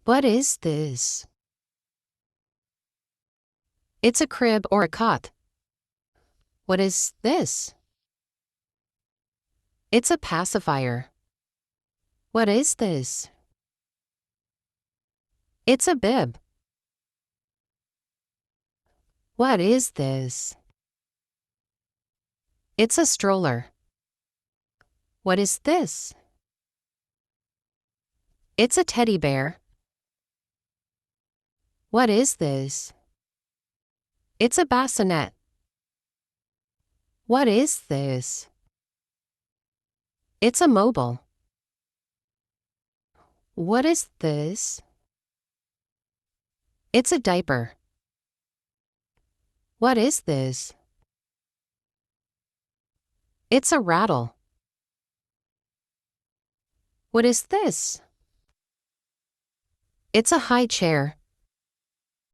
What is this? It's a crib or a cot. What is this? It's a pacifier. What is this? It's a bib. What is this? It's a stroller. What is this? It's a teddy bear. What is this? It's a bassinet. What is this? It's a mobile. What is this? It's a diaper. What is this? It's a rattle. What is this? It's a high chair.